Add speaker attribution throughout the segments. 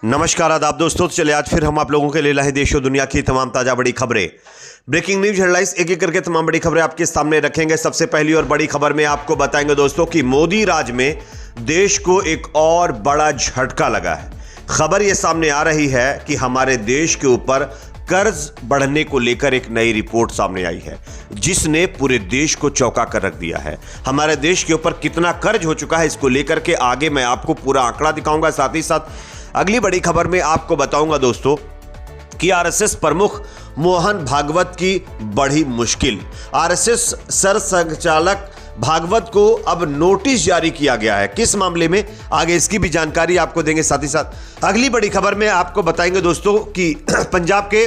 Speaker 1: नमस्कार आदाब दोस्तों, तो चलिए आज फिर हम आप लोगों के लिए लाए देश और दुनिया की तमाम ताजा बड़ी खबरें, ब्रेकिंग न्यूज हेडलाइंस, एक एक करके तमाम बड़ी खबरें आपके सामने रखेंगे। सबसे पहली और बड़ी खबर में आपको बताएंगे दोस्तों कि मोदी राज में देश को एक और बड़ा झटका लगा है। खबर यह सामने आ रही है कि हमारे देश के ऊपर कर्ज बढ़ने को लेकर एक नई रिपोर्ट सामने आई है जिसने पूरे देश को चौंका कर रख दिया है। हमारे देश के ऊपर कितना कर्ज हो चुका है इसको लेकर के आगे मैं आपको पूरा आंकड़ा दिखाऊंगा। साथ ही साथ अगली बड़ी खबर में आपको बताऊंगा दोस्तों कि आरएसएस प्रमुख मोहन भागवत की बड़ी मुश्किल। आरएसएस सरसंघचालक भागवत को अब नोटिस जारी किया गया है। किस मामले में, आगे इसकी भी जानकारी आपको देंगे। साथ ही साथ अगली बड़ी खबर में आपको बताएंगे दोस्तों कि पंजाब के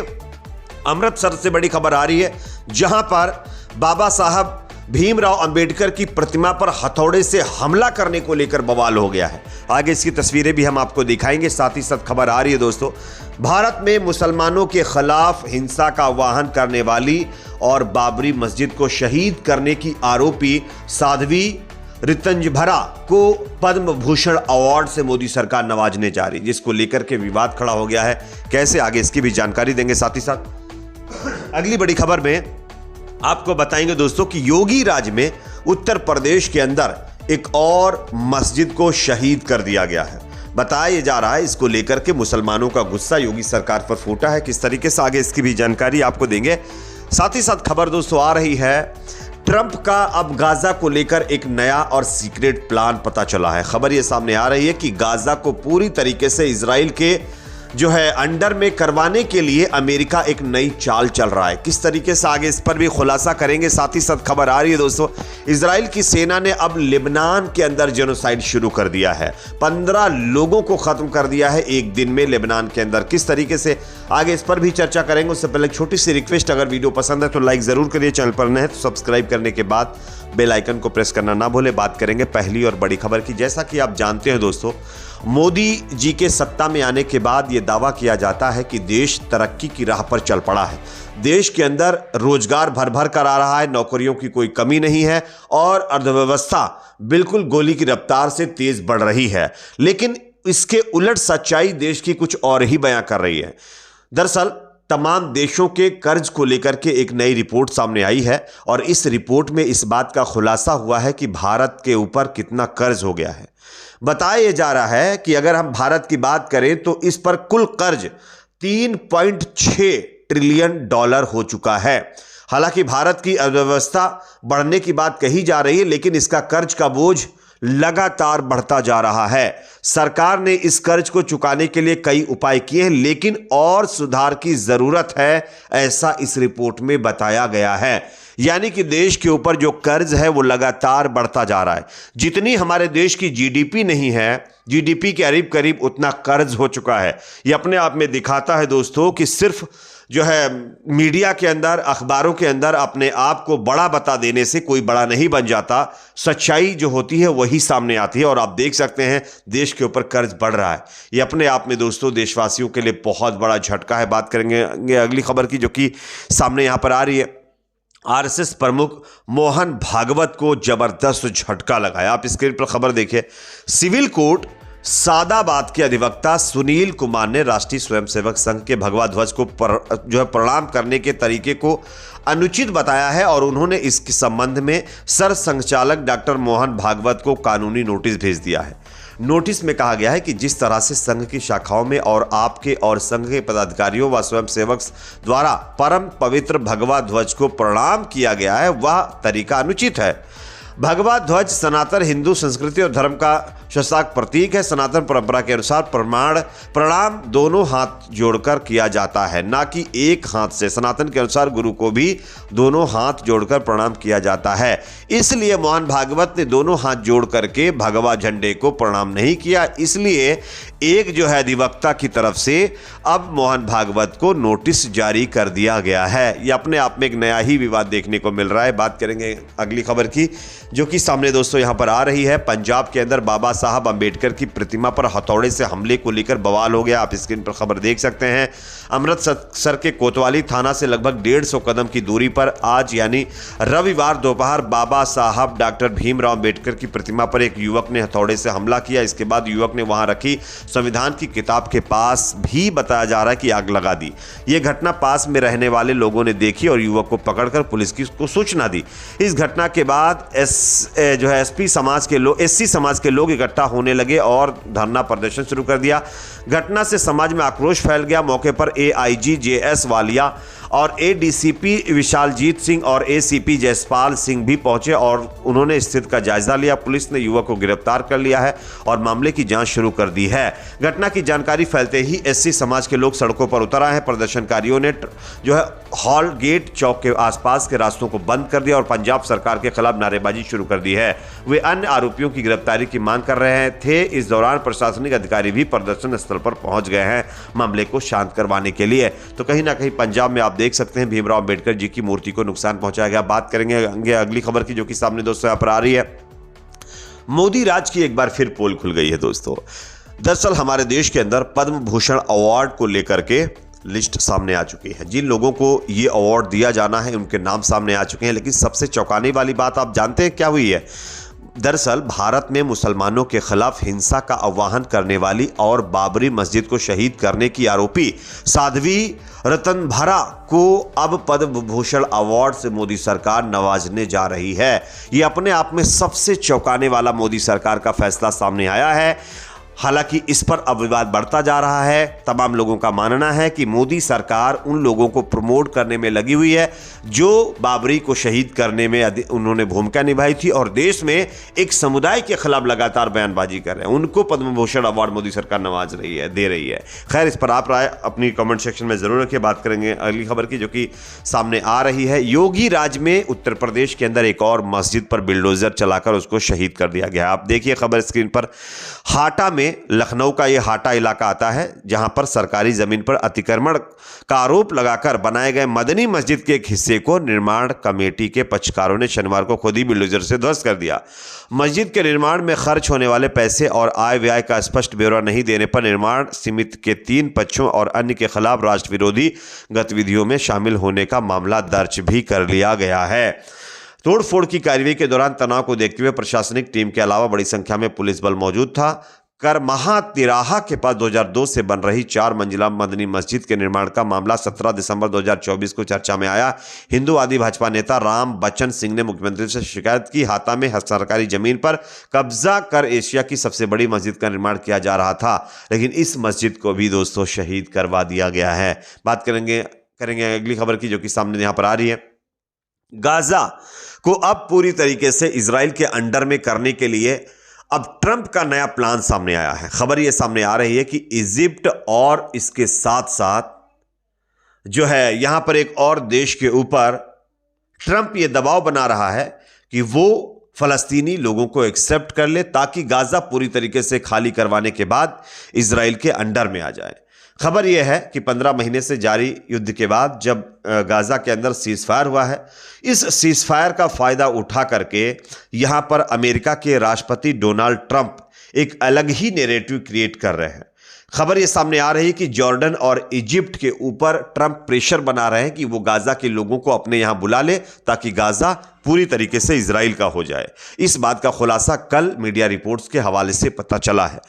Speaker 1: अमृतसर से बड़ी खबर आ रही है जहां पर बाबा साहब भीमराव अंबेडकर की प्रतिमा पर हथौड़े से हमला करने को लेकर बवाल हो गया है। आगे इसकी तस्वीरें भी हम आपको दिखाएंगे। साथ ही साथ खबर आ रही है दोस्तों, भारत में मुसलमानों के खिलाफ हिंसा का आह्वान करने वाली और बाबरी मस्जिद को शहीद करने की आरोपी साध्वी ऋतंजभरा को पद्म भूषण अवार्ड से मोदी सरकार नवाजने जा रही है, जिसको लेकर के विवाद खड़ा हो गया है। कैसे, आगे इसकी भी जानकारी देंगे। साथ ही साथ अगली बड़ी खबर में आपको बताएंगे दोस्तों कि योगी राज में उत्तर प्रदेश के अंदर एक और मस्जिद को शहीद कर दिया गया है। बताया जा रहा है इसको लेकर के मुसलमानों का गुस्सा योगी सरकार पर फूटा है। किस तरीके से, आगे इसकी भी जानकारी आपको देंगे। साथ ही साथ खबर दोस्तों आ रही है, ट्रंप का अब गाजा को लेकर एक नया और सीक्रेट प्लान पता चला है। खबर यह सामने आ रही है कि गाजा को पूरी तरीके से इजराइल के जो है अंडर में करवाने के लिए अमेरिका एक नई चाल चल रहा है। किस तरीके से, आगे इस पर भी खुलासा करेंगे। साथ ही साथ खबर आ रही है दोस्तों, इजराइल की सेना ने अब लेबनान के अंदर जेनोसाइड शुरू कर दिया है। 15 लोगों को खत्म कर दिया है एक दिन में लेबनान के अंदर। किस तरीके से, आगे इस पर भी चर्चा करेंगे। उससे पहले एक छोटी सी रिक्वेस्ट, अगर वीडियो पसंद है तो लाइक जरूर करिए, चैनल पर नए हैं तो सब्सक्राइब करने के बाद बेल आइकन को प्रेस करना ना भूले। बात करेंगे पहली और बड़ी खबर की। जैसा कि आप जानते हैं दोस्तों, मोदी जी के सत्ता में आने के बाद यह दावा किया जाता है कि देश तरक्की की राह पर चल पड़ा है। देश के अंदर रोजगार भर भर कर आ रहा है, नौकरियों की कोई कमी नहीं है और अर्थव्यवस्था बिल्कुल गोली की रफ्तार से तेज बढ़ रही है। लेकिन इसके उलट सच्चाई देश की कुछ और ही बयां कर रही है। दरअसल तमाम देशों के कर्ज को लेकर के एक नई रिपोर्ट सामने आई है और इस रिपोर्ट में इस बात का खुलासा हुआ है कि भारत के ऊपर कितना कर्ज हो गया है। बताया जा रहा है कि अगर हम भारत की बात करें तो इस पर कुल कर्ज 3.6 ट्रिलियन डॉलर हो चुका है। हालांकि भारत की अर्थव्यवस्था बढ़ने की बात कही जा रही है, लेकिन इसका कर्ज का बोझ लगातार बढ़ता जा रहा है। सरकार ने इस कर्ज को चुकाने के लिए कई उपाय किए हैं, लेकिन और सुधार की जरूरत है, ऐसा इस रिपोर्ट में बताया गया है। यानी कि देश के ऊपर जो कर्ज है वो लगातार बढ़ता जा रहा है। जितनी हमारे देश की जीडीपी नहीं है, जीडीपी के करीब करीब उतना कर्ज हो चुका है। ये अपने आप में दिखाता है दोस्तों कि सिर्फ जो है मीडिया के अंदर, अखबारों के अंदर अपने आप को बड़ा बता देने से कोई बड़ा नहीं बन जाता। सच्चाई जो होती है वही सामने आती है और आप देख सकते हैं देश के ऊपर कर्ज बढ़ रहा है। ये अपने आप में दोस्तों देशवासियों के लिए बहुत बड़ा झटका है। बात करेंगे अगली खबर की जो कि सामने यहां पर आ रही है। आरएसएस प्रमुख मोहन भागवत को जबरदस्त झटका लगा है। आप स्क्रीन पर खबर देखिए। सिविल कोर्ट सादाबाद के अधिवक्ता सुनील कुमार ने राष्ट्रीय स्वयंसेवक संघ के भगवा ध्वज को प्रणाम करने के तरीके को अनुचित बताया है और उन्होंने इसके संबंध में सरसंघचालक डॉक्टर मोहन भागवत को कानूनी नोटिस भेज दिया है। नोटिस में कहा गया है कि जिस तरह से संघ की शाखाओं में और आपके और संघ के पदाधिकारियों व स्वयंसेवक द्वारा परम पवित्र भगवा ध्वज को प्रणाम किया गया है वह तरीका अनुचित है। भगवा ध्वज सनातन हिंदू संस्कृति और धर्म का शशाक प्रतीक है। सनातन परंपरा के अनुसार प्रणाम दोनों हाथ जोड़कर किया जाता है, ना कि एक हाथ से। सनातन के अनुसार गुरु को भी दोनों हाथ जोड़कर प्रणाम किया जाता है। इसलिए मोहन भागवत ने दोनों हाथ जोड़ करके भगवा झंडे को प्रणाम नहीं किया। इसलिए एक जो है अधिवक्ता की तरफ से अब मोहन भागवत को नोटिस जारी कर दिया गया है। यह अपने आप में एक नया ही विवाद देखने को मिल रहा है। बात करेंगे अगली खबर की जो कि सामने दोस्तों यहां पर आ रही है। पंजाब के अंदर बाबा साहब अंबेडकर की प्रतिमा पर हथौड़े से हमले को लेकर बवाल हो गया। आप स्क्रीन पर खबर देख सकते हैं। अमृतसर के कोतवाली थाना से लगभग 150 कदम की दूरी पर आज यानी रविवार दोपहर बाबा साहब डॉक्टर भीमराव अंबेडकर की प्रतिमा पर एक युवक ने हथौड़े से हमला किया। इसके बाद युवक ने वहां रखी संविधान की किताब के पास भी बताया जा रहा है कि आग लगा दी। यह घटना पास में रहने वाले लोगों ने देखी और युवक को पकड़कर पुलिस को सूचना दी। इस घटना के बाद एससी समाज के लोग इकट्ठा होने लगे और धरना प्रदर्शन शुरू कर दिया। घटना से समाज में आक्रोश फैल गया। मौके पर एआईजी जेएस वालिया और एडीसीपी विशालजीत सिंह और एसीपी जयसपाल सिंह भी पहुंचे और उन्होंने स्थिति का जायजा लिया। पुलिस ने युवक को गिरफ्तार कर लिया है और मामले की जांच शुरू कर दी है। घटना की जानकारी फैलते ही एससी समाज के लोग सड़कों पर उतर आए हैं। प्रदर्शनकारियों ने हॉल गेट चौक के आसपास के रास्तों को बंद कर दिया और पंजाब सरकार के खिलाफ नारेबाजी शुरू कर दी है। वे अन्य आरोपियों की गिरफ्तारी की मांग कर रहे थे। इस दौरान प्रशासनिक अधिकारी भी प्रदर्शन स्थल पर पहुंच गए हैं मामले को शांत करवाने के लिए। तो कहीं ना कहीं पंजाब में आप देख सकते हैं भीमराव अंबेडकर जी की मूर्ति को नुकसान पहुंचाया गया। बात करेंगे अगली खबर की, जो कि सामने दोस्तों यहां पर आ रही है। मोदी राज की एक बार फिर पोल खुल गई है दोस्तों। दरअसल हमारे देश के अंदर पद्म भूषण अवार्ड को लेकर के लिस्ट सामने आ चुकी है। जिन लोगों को ये अवार्ड दिया जाना है उनके नाम सामने आ चुके हैं। लेकिन सबसे चौंकाने वाली बात आप जानते हैं क्या हुई है? दरअसल भारत में मुसलमानों के खिलाफ हिंसा का आह्वान करने वाली और बाबरी मस्जिद को शहीद करने की आरोपी साध्वी रतनभरा को अब पद्म भूषण अवार्ड से मोदी सरकार नवाजने जा रही है। ये अपने आप में सबसे चौंकाने वाला मोदी सरकार का फैसला सामने आया है। हालांकि इस पर अब विवाद बढ़ता जा रहा है। तमाम लोगों का मानना है कि मोदी सरकार उन लोगों को प्रमोट करने में लगी हुई है जो बाबरी को शहीद करने में उन्होंने भूमिका निभाई थी और देश में एक समुदाय के खिलाफ लगातार बयानबाजी कर रहे हैं। उनको पद्म भूषण अवार्ड मोदी सरकार नवाज रही है, दे रही है। खैर, इस पर आप राय अपनी कमेंट सेक्शन में जरूर रखिए। बात करेंगे अगली खबर की, जो कि सामने आ रही है। योगी राज में उत्तर प्रदेश के अंदर एक और मस्जिद पर बिल्डोजर चलाकर उसको शहीद कर दिया गया। आप देखिए खबर स्क्रीन पर। हाटा में, लखनऊ का यह हाटा इलाका आता है, जहां पर सरकारी जमीन पर अतिक्रमण का आरोप लगाकर बनाए गए मदनी मस्जिद के एक हिस्से को निर्माण कमेटी के पक्षकारों ने शनिवार को खुद ही बिल्डोजर से ध्वस्त कर दिया। मस्जिद के निर्माण में खर्च होने वाले पैसे और आय व्यय का स्पष्ट ब्यौरा नहीं देने पर निर्माण समिति के 3 पक्षों और अन्य के खिलाफ राष्ट्र विरोधी गतिविधियों में शामिल होने का मामला दर्ज भी कर लिया गया है। तोड़फोड़ की कार्रवाई के दौरान तनाव को देखते हुए प्रशासनिक टीम के अलावा बड़ी संख्या में पुलिस बल मौजूद था। करमहा तिराहा के पास 2002 से बन रही 4 मंजिला मदनी मस्जिद के निर्माण का मामला 17 दिसंबर 2024 को चर्चा में आया। हिंदूवादी भाजपा नेता राम बच्चन सिंह ने मुख्यमंत्री से शिकायत की। हाता में सरकारी जमीन पर कब्जा कर एशिया की सबसे बड़ी मस्जिद का निर्माण किया जा रहा था, लेकिन इस मस्जिद को भी दोस्तों शहीद करवा दिया गया है। बात करेंगे अगली खबर की, जो कि सामने यहां पर आ रही है। गाजा को अब पूरी तरीके से इजराइल के अंडर में करने के लिए अब ट्रंप का नया प्लान सामने आया है। खबर यह सामने आ रही है कि इजिप्ट और इसके साथ साथ जो है यहां पर एक और देश के ऊपर ट्रंप यह दबाव बना रहा है कि वो फलस्तीनी लोगों को एक्सेप्ट कर ले ताकि गाजा पूरी तरीके से खाली करवाने के बाद इजराइल के अंडर में आ जाए। खबर यह है कि 15 महीने से जारी युद्ध के बाद जब गाजा के अंदर सीजफायर हुआ है, इस सीजफायर का फायदा उठा करके यहां पर अमेरिका के राष्ट्रपति डोनाल्ड ट्रंप एक अलग ही नैरेटिव क्रिएट कर रहे हैं। खबर यह सामने आ रही है कि जॉर्डन और इजिप्ट के ऊपर ट्रंप प्रेशर बना रहे हैं कि वो गाजा के लोगों को अपने यहां बुला ले ताकि गाजा पूरी तरीके से इजराइल का हो जाए। इस बात का खुलासा कल मीडिया रिपोर्ट्स के हवाले से पता चला है।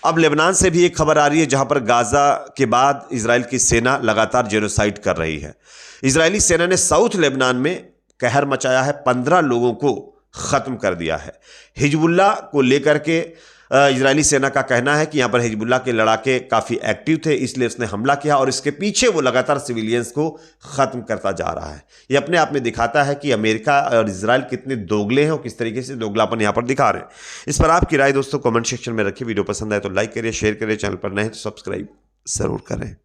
Speaker 1: अब लेबनान से भी एक खबर आ रही है, जहां पर गाजा के बाद इजराइल की सेना लगातार जेनोसाइड कर रही है। इजरायली सेना ने साउथ लेबनान में कहर मचाया है, 15 लोगों को खत्म कर दिया है। हिजबुल्लाह को लेकर के इजरायली सेना का कहना है कि यहाँ पर हिजबुल्लाह के लड़ाके काफ़ी एक्टिव थे, इसलिए उसने हमला किया और इसके पीछे वो लगातार सिविलियंस को ख़त्म करता जा रहा है। ये अपने आप में दिखाता है कि अमेरिका और इजराइल कितने दोगले हैं और किस तरीके से दोगलापन यहाँ पर दिखा रहे हैं। इस पर आपकी राय दोस्तों कमेंट सेक्शन में रखिए। वीडियो पसंद आए तो लाइक करिए, शेयर करिए, चैनल पर नए तो सब्सक्राइब ज़रूर करें।